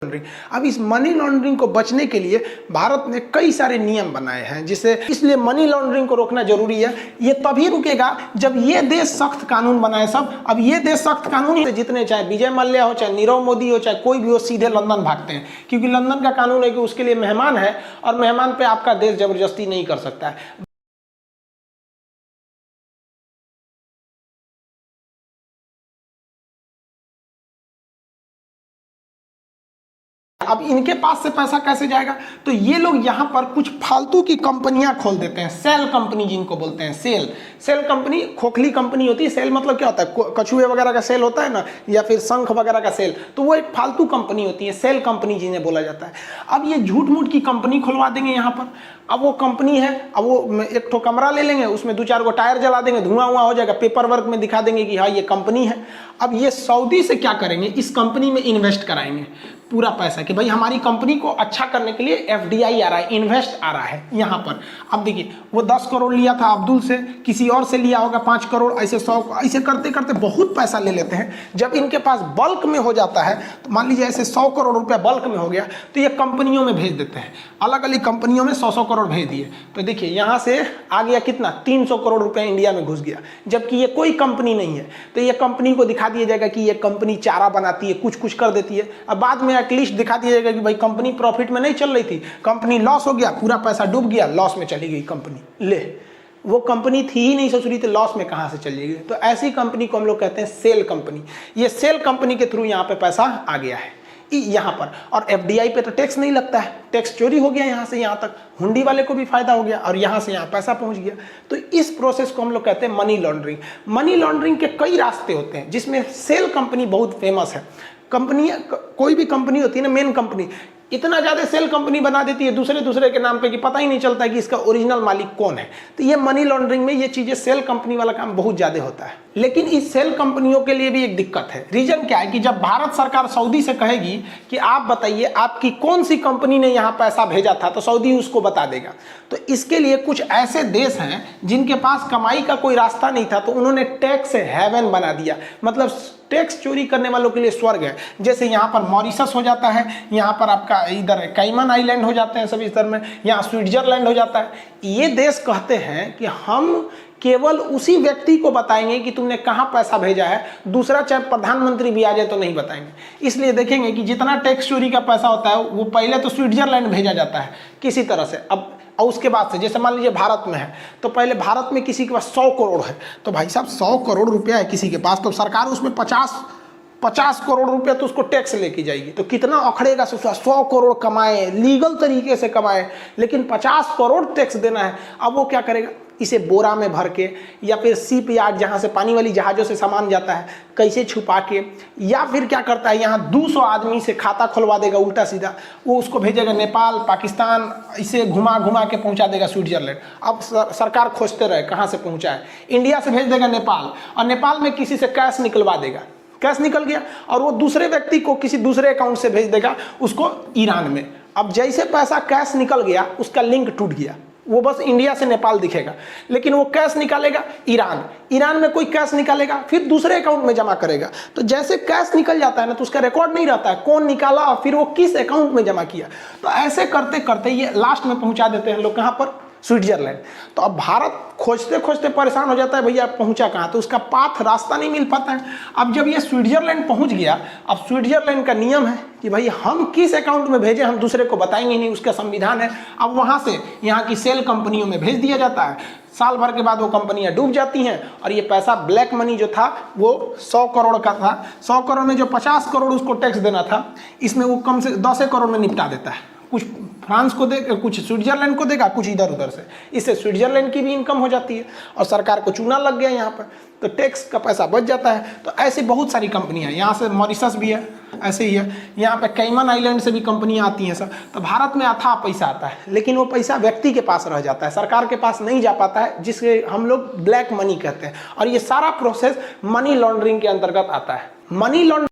Laundering. अब इस money laundering को बचने के लिए भारत ने कई सारे नियम बनाए हैं, जिससे इसलिए मनी लॉन्ड्रिंग को रोकना जरूरी है। ये तभी रुकेगा जब ये देश सख्त कानून बनाए सब। अब ये देश सख्त कानून से जितने, चाहे विजय मल्ल्या हो, चाहे नीरव मोदी हो, चाहे कोई भी हो, सीधे लंदन भागते हैं, क्योंकि लंदन का कानून है कि उसके लिए मेहमान है और मेहमान पे आपका देश जबरदस्ती नहीं कर सकता है। अब इनके पास से पैसा कैसे जाएगा? तो ये लोग यहाँ पर कुछ फालतू की कंपनियां खोल देते हैं, सेल कंपनी जिनको बोलते हैं। सेल कंपनी खोखली कंपनी होती है। सेल मतलब क्या होता है? कछुए वगैरह का सेल होता है ना, या फिर शंख वगैरह का सेल, तो वो एक फालतू कंपनी होती है, सेल कंपनी जिन्हें बोला जाता है। अब ये झूठ मूठ की कंपनी खुलवा देंगे यहाँ पर। अब वो कंपनी है, अब वो एक ठो कमरा ले लेंगे, उसमें 2-4 गो टायर जला देंगे, धुआं हो जाएगा, पेपर वर्क में दिखा देंगे कि हाँ ये कंपनी है। अब ये सऊदी से क्या करेंगे? इस कंपनी में इन्वेस्ट कराएंगे पूरा पैसा कि भाई हमारी कंपनी को अच्छा करने के लिए एफडीआई आ रहा है, इन्वेस्ट आ रहा है यहाँ पर। अब देखिए, वो 10 करोड़ लिया था अब्दुल से, किसी और से लिया होगा 5 करोड़, ऐसे 100, ऐसे करते करते बहुत पैसा ले लेते हैं। जब इनके पास बल्क में हो जाता है, तो मान लीजिए ऐसे 100 करोड़ रुपया बल्क में हो गया, तो ये कंपनियों में भेज देते हैं, अलग अलग कंपनियों में 100-100 करोड़ भेज दिए। तो देखिए यहाँ से आ गया कितना, 300 करोड़ रुपया इंडिया में घुस गया, जबकि ये कोई कंपनी नहीं है। तो ये कंपनी को दिखा दिया जाएगा कि ये कंपनी चारा बनाती है, कुछ कुछ कर देती है। अब बाद में एटलीस्ट दिखा दिया जाएगा कि भाई कंपनी प्रॉफिट में नहीं चल रही थी, कंपनी लॉस हो गया, पूरा पैसा डूब गया, लॉस में चली गई कंपनी। ले, वो कंपनी थी ही नहीं सोच रही थी, लॉस में कहां से चली गई? तो ऐसी कंपनी को हम लोग कहते हैं सेल कंपनी। ये सेल कंपनी के थ्रू यहाँ पे पैसा आ गया है यहाँ पर। और एफडीआई पे तो टैक्स नहीं लगता है, टैक्स चोरी हो गया यहाँ से यहाँ तक, हुंडी वाले को भी फायदा हो गया और यहाँ से यहाँ पैसा पहुँच गया। तो इस प्रोसेस को हम लोग कहते हैं मनी लॉन्ड्रिंग। मनी लॉन्ड्रिंग के कई रास्ते होते हैं, जिसमें सेल कंपनी बहुत फेमस है। कंपनी, कोई भी कंपनी होती है ना, मेन कंपनी इतना ज़्यादा सेल कंपनी बना देती है दूसरे के नाम पे कि पता ही नहीं चलता है कि इसका ओरिजिनल मालिक कौन है। तो ये मनी लॉन्ड्रिंग में ये चीज़ें, सेल कंपनी वाला काम बहुत ज़्यादा होता है। लेकिन इस सेल कंपनियों के लिए भी एक दिक्कत है। रीजन क्या है कि जब भारत सरकार सऊदी से कहेगी कि आप बताइए आपकी कौन सी कंपनी ने यहाँ पैसा भेजा था, तो सऊदी उसको बता देगा। तो इसके लिए कुछ ऐसे देश हैं जिनके पास कमाई का कोई रास्ता नहीं था, तो उन्होंने टैक्स हेवन बना दिया, मतलब टैक्स चोरी करने वालों के लिए स्वर्ग है। जैसे यहाँ पर मॉरिशस हो जाता है, यहाँ पर आपका इधर कैमन आइलैंड हो जाते हैं सब इस तरह में, यहाँ स्विट्जरलैंड हो जाता है। ये देश कहते हैं कि हम केवल उसी व्यक्ति को बताएंगे कि तुमने कहाँ पैसा भेजा है, दूसरा चाहे प्रधानमंत्री भी आ जाए तो नहीं बताएंगे। इसलिए देखेंगे कि जितना टैक्स चोरी का पैसा होता है वो पहले तो स्विट्जरलैंड भेजा जाता है किसी तरह से। अब और उसके बाद से, जैसे मान लीजिए भारत में है, तो पहले भारत में किसी के पास 100 करोड़ है, तो भाई साहब 100 करोड़ रुपया है किसी के पास, तो सरकार उसमें 50 करोड़ रुपया तो उसको टैक्स लेके जाएगी। तो कितना अखड़ेगा, 100 करोड़ कमाए, लीगल तरीके से कमाए, लेकिन 50 करोड़ टैक्स देना है। अब वो क्या करेगा? इसे बोरा में भर के, या फिर शिप यार्ड जहाँ से पानी वाली जहाज़ों से सामान जाता है, कैसे छुपा के, या फिर क्या करता है, यहाँ 200 आदमी से खाता खुलवा देगा उल्टा सीधा, वो उसको भेजेगा नेपाल, पाकिस्तान, इसे घुमा घुमा के पहुँचा देगा स्विट्जरलैंड। अब सरकार खोजते रहे कहाँ से पहुँचा है, इंडिया से भेज देगा नेपाल, और नेपाल में किसी से कैश निकलवा देगा, कैश निकल गया, और वो दूसरे व्यक्ति को किसी दूसरे अकाउंट से भेज देगा उसको ईरान में। अब जैसे पैसा कैश निकल गया, उसका लिंक टूट गया, वो बस इंडिया से नेपाल दिखेगा, लेकिन वो कैश निकालेगा ईरान में कोई कैश निकालेगा, फिर दूसरे अकाउंट में जमा करेगा। तो जैसे कैश निकल जाता है ना, तो उसका रिकॉर्ड नहीं रहता है कौन निकाला और फिर वो किस अकाउंट में जमा किया। तो ऐसे करते करते ये लास्ट में पहुंचा देते हैं लोग, कहाँ पर? स्विट्जरलैंड। तो अब भारत खोजते खोजते परेशान हो जाता है, भैया पहुंचा कहाँ, तो उसका पाथ, रास्ता नहीं मिल पाता है। अब जब ये स्विट्जरलैंड पहुंच गया, अब स्विट्जरलैंड का नियम है कि भाई हम किस अकाउंट में भेजें, हम दूसरे को बताएंगे नहीं, उसका संविधान है। अब वहाँ से यहाँ की सेल कंपनियों में भेज दिया जाता है, साल भर के बाद वो कंपनियां डूब जाती हैं, और ये पैसा ब्लैक मनी जो था वो 100 करोड़ का था, 100 करोड़ में जो 50 करोड़ उसको टैक्स देना था, इसमें वो कम से 10 करोड़ में निपटा देता है। कुछ फ्रांस को देगा, कुछ स्विट्जरलैंड को देगा, कुछ इधर उधर से। इससे स्विट्जरलैंड की भी इनकम हो जाती है और सरकार को चूना लग गया यहाँ पर, तो टैक्स का पैसा बच जाता है। तो ऐसी बहुत सारी कंपनियाँ, यहाँ से मॉरिशस भी है, ऐसे ही है, यहाँ पे कैमन आइलैंड से भी कंपनियाँ आती हैं सब। तो भारत में अथाह पैसा आता है, लेकिन वो पैसा व्यक्ति के पास रह जाता है, सरकार के पास नहीं जा पाता है, जिसके हम लोग ब्लैक मनी कहते हैं। और ये सारा प्रोसेस मनी लॉन्ड्रिंग के अंतर्गत आता है। Money laundering